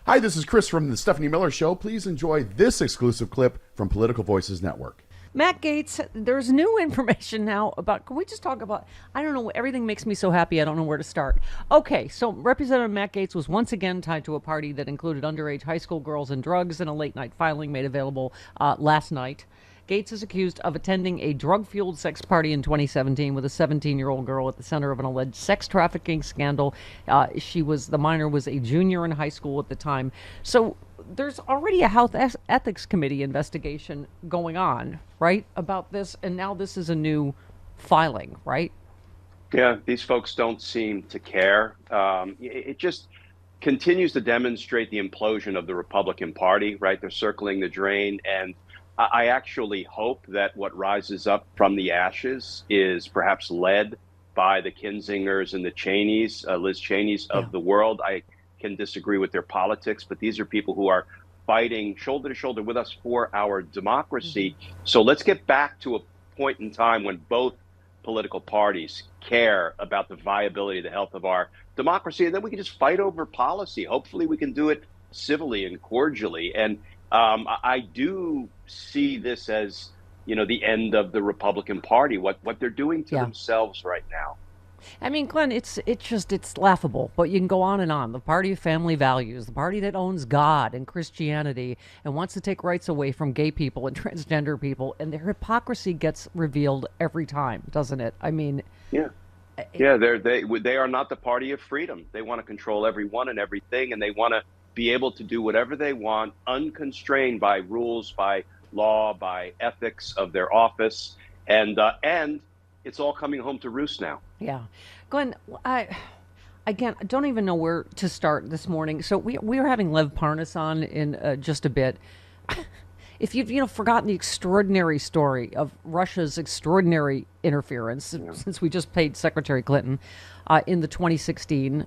Hi, this is Chris from the Stephanie Miller Show. Please enjoy this exclusive clip from Political Voices Network. Matt Gaetz, there's new information now about, can we just talk about, I don't know, everything makes me so happy I don't know where to start. Okay, so Representative Matt Gaetz was once again tied to a party that included underage high school girls and drugs in a late night filing made available last night. Gaetz is accused of attending a drug-fueled sex party in 2017 with a 17-year-old girl at the center of an alleged sex trafficking scandal. The minor was a junior in high school at the time. So there's already a Health Ethics Committee investigation going on, right, about this, and now this is a new filing, right? Yeah, these folks don't seem to care. It just continues to demonstrate the implosion of the Republican Party, right? They're circling the drain, and I actually hope that what rises up from the ashes is perhaps led by the Kinzingers and the Cheneys, Liz Cheney's of the world. I can disagree with their politics, but these are people who are fighting shoulder to shoulder with us for our democracy. So let's get back to a point in time when both political parties care about the viability, the health of our democracy, and then we can just fight over policy. Hopefully we can do it civilly and cordially. And I do see this as, the end of the Republican Party, what they're doing to themselves right now. I mean, Glenn, it's laughable, but you can go on and on. The party of family values, the party that owns God and Christianity and wants to take rights away from gay people and transgender people, and their hypocrisy gets revealed every time, doesn't it? I mean, they are not the party of freedom. They want to control everyone and everything, and they want to be able to do whatever they want, unconstrained by rules, by law, by ethics of their office, and it's all coming home to roost now. Yeah. Glenn, I don't even know where to start this morning. So we are having Lev Parnas on in just a bit. If you've forgotten the extraordinary story of Russia's extraordinary interference, since we just paid Secretary Clinton in the 2016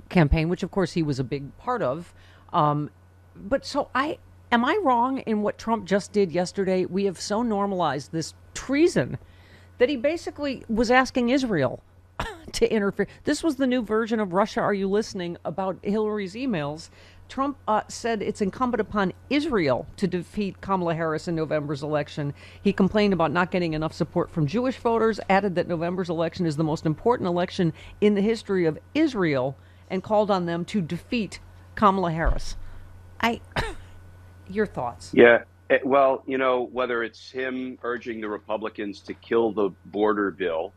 campaign, which of course he was a big part of. But so am I wrong in what Trump just did yesterday? We have so normalized this treason that he basically was asking Israel to interfere. This was the new version of Russia, Are You Listening? About Hillary's emails. Trump said it's incumbent upon Israel to defeat Kamala Harris in November's election. He complained about not getting enough support from Jewish voters, added that November's election is the most important election in the history of Israel, and called on them to defeat Kamala Harris. Your thoughts? Yeah. Well, whether it's him urging the Republicans to kill the border bill,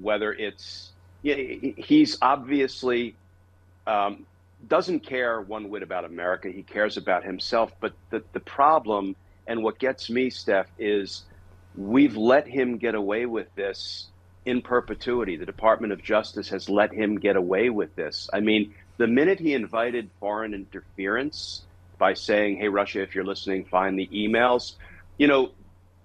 whether it's he's obviously doesn't care one whit about America. He cares about himself. But the problem, and what gets me, Steph, is we've let him get away with this in perpetuity. The Department of Justice has let him get away with this. I mean, the minute he invited foreign interference by saying, hey, Russia, if you're listening, find the emails.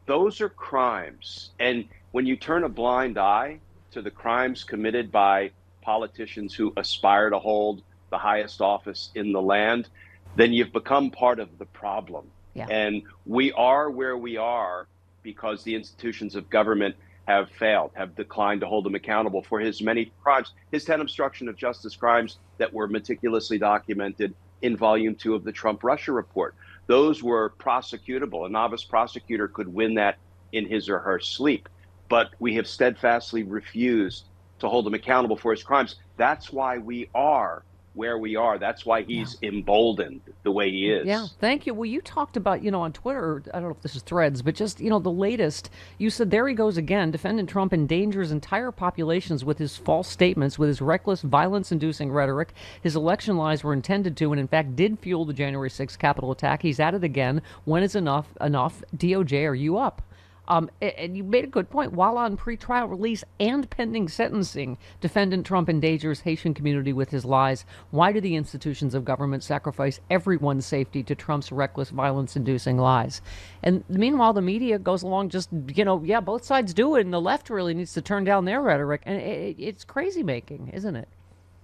Those are crimes. And when you turn a blind eye to the crimes committed by politicians who aspire to hold the highest office in the land, then you've become part of the problem. Yeah. And we are where we are because the institutions of government have failed, have declined to hold him accountable for his many crimes, his 10 obstruction of justice crimes that were meticulously documented in Volume 2 of the Trump-Russia report. Those were prosecutable. A novice prosecutor could win that in his or her sleep. But we have steadfastly refused to hold him accountable for his crimes. That's why we are where we are. That's why he's emboldened the way he is. Yeah, thank you. Well, you talked about, on Twitter, I don't know if this is Threads, but just, the latest, you said, there he goes again. Defendant Trump endangers entire populations with his false statements, with his reckless, violence-inducing rhetoric. His election lies were intended to, and in fact did fuel the January 6th Capitol attack. He's at it again. When is enough? DOJ, are you up? And you made a good point. While on pretrial release and pending sentencing, defendant Trump endangers Haitian community with his lies. Why do the institutions of government sacrifice everyone's safety to Trump's reckless, violence-inducing lies? And meanwhile, the media goes along just, both sides do it, and the left really needs to turn down their rhetoric. And it's crazy making, isn't it?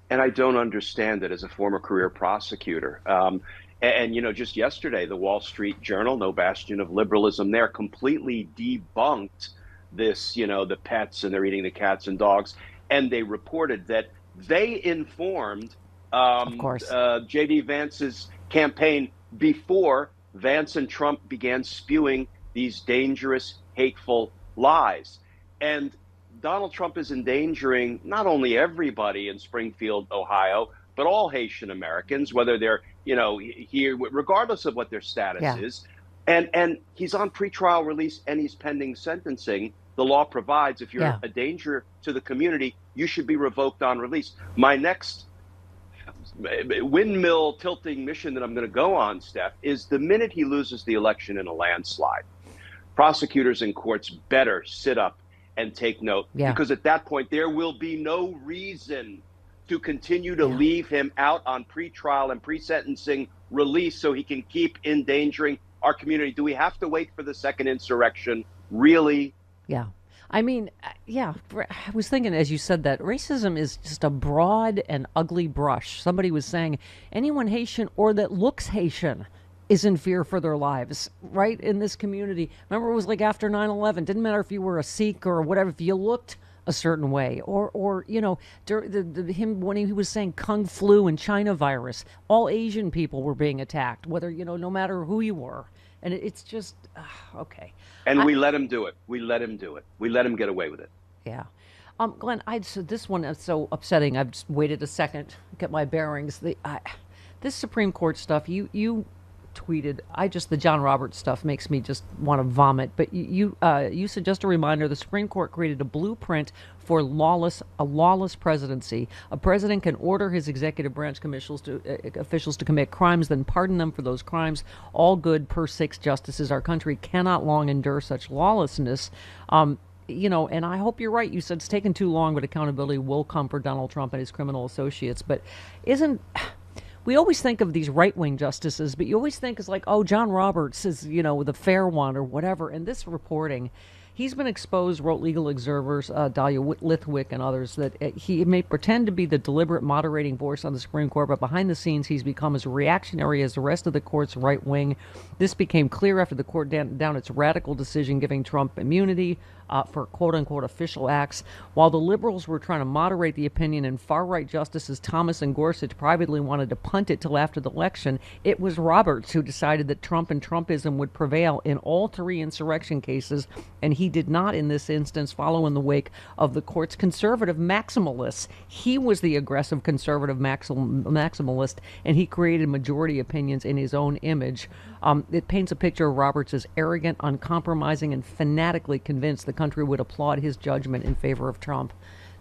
And I don't understand it as a former career prosecutor. And just yesterday, the Wall Street Journal, no bastion of liberalism there, completely debunked this, the pets and they're eating the cats and dogs. And they reported that they informed Of course. J.D. Vance's campaign before Vance and Trump began spewing these dangerous, hateful lies. And Donald Trump is endangering not only everybody in Springfield, Ohio, but all Haitian Americans, whether they're, here, regardless of what their status is. And he's on pretrial release and he's pending sentencing. The law provides if you're a danger to the community, you should be revoked on release. My next windmill tilting mission that I'm going to go on, Steph, is the minute he loses the election in a landslide, prosecutors and courts better sit up and take note, because at that point there will be no reason to continue to leave him out on pretrial and pre-sentencing release so he can keep endangering our community. Do we have to wait for the second insurrection? Really? Yeah. I mean, I was thinking as you said that racism is just a broad and ugly brush. Somebody was saying anyone Haitian or that looks Haitian is in fear for their lives, right, in this community. Remember, it was like after 9/11. Didn't matter if you were a Sikh or whatever, if you looked a certain way, or him when he was saying Kung flu and China virus, all Asian people were being attacked, whether, no matter who you were. And it's just, okay. And we let him do it. We let him do it. We let him get away with it. Yeah. Glenn, so this one is so upsetting. I've just waited a second to get my bearings. This Supreme Court stuff, you tweeted, the John Roberts stuff makes me just want to vomit. But you said, just a reminder, the Supreme Court created a blueprint for a lawless presidency. A president can order his executive branch officials to commit crimes, then pardon them for those crimes. All good per 6 justices. Our country cannot long endure such lawlessness. And I hope you're right. You said it's taken too long, but accountability will come for Donald Trump and his criminal associates. But we always think of these right-wing justices, but you always think it's like, oh, John Roberts is, the fair one or whatever. And this reporting, he's been exposed, wrote legal observers, Dahlia Lithwick and others, that he may pretend to be the deliberate moderating voice on the Supreme Court, but behind the scenes he's become as reactionary as the rest of the court's right wing. This became clear after the court down its radical decision giving Trump immunity for quote-unquote official acts. While the liberals were trying to moderate the opinion and far-right justices Thomas and Gorsuch privately wanted to punt it till after the election, it was Roberts who decided that Trump and Trumpism would prevail in all 3 insurrection cases, and he did not in this instance follow in the wake of the court's conservative maximalists. He was the aggressive conservative maximalist, and he created majority opinions in his own image. It paints a picture of Roberts as arrogant, uncompromising, and fanatically convinced the country would applaud his judgment in favor of Trump.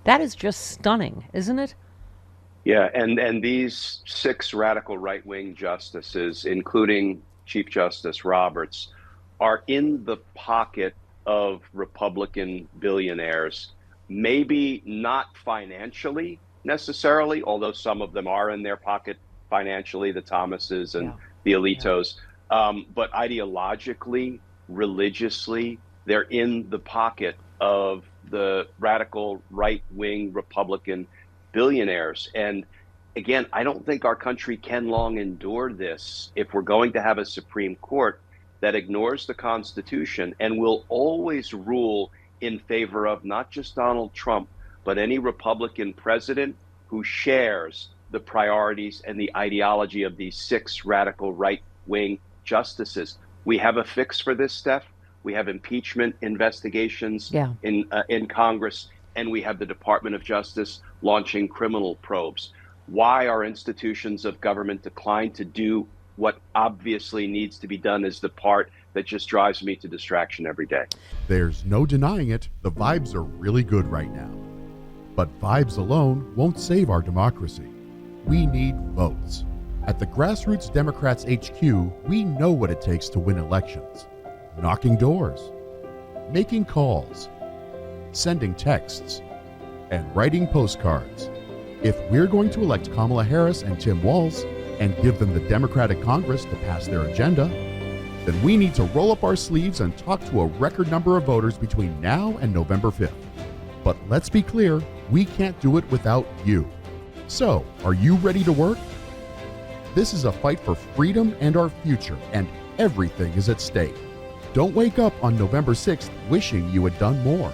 That is just stunning, isn't it? Yeah, and these 6 radical right-wing justices, including Chief Justice Roberts, are in the pocket of Republican billionaires, maybe not financially necessarily, although some of them are in their pocket financially, the Thomases and the Alitos, but ideologically, religiously, they're in the pocket of the radical right-wing Republican billionaires. And again, I don't think our country can long endure this if we're going to have a Supreme Court that ignores the Constitution and will always rule in favor of not just Donald Trump, but any Republican president who shares the priorities and the ideology of these 6 radical right-wing justices. We have a fix for this, Steph. We have impeachment investigations in Congress, and we have the Department of Justice launching criminal probes. Why our institutions of government decline to do what obviously needs to be done is the part that just drives me to distraction every day. There's no denying it. The vibes are really good right now. But vibes alone won't save our democracy. We need votes. At the Grassroots Democrats HQ, we know what it takes to win elections. Knocking doors, making calls, sending texts, and writing postcards. If we're going to elect Kamala Harris and Tim Walz and give them the Democratic Congress to pass their agenda, then we need to roll up our sleeves and talk to a record number of voters between now and November 5th. But let's be clear, we can't do it without you. So, are you ready to work? This is a fight for freedom and our future, and everything is at stake. Don't wake up on November 6th wishing you had done more.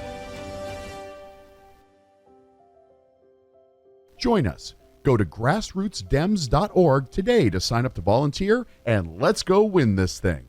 Join us. Go to grassrootsdems.org today to sign up to volunteer, and let's go win this thing.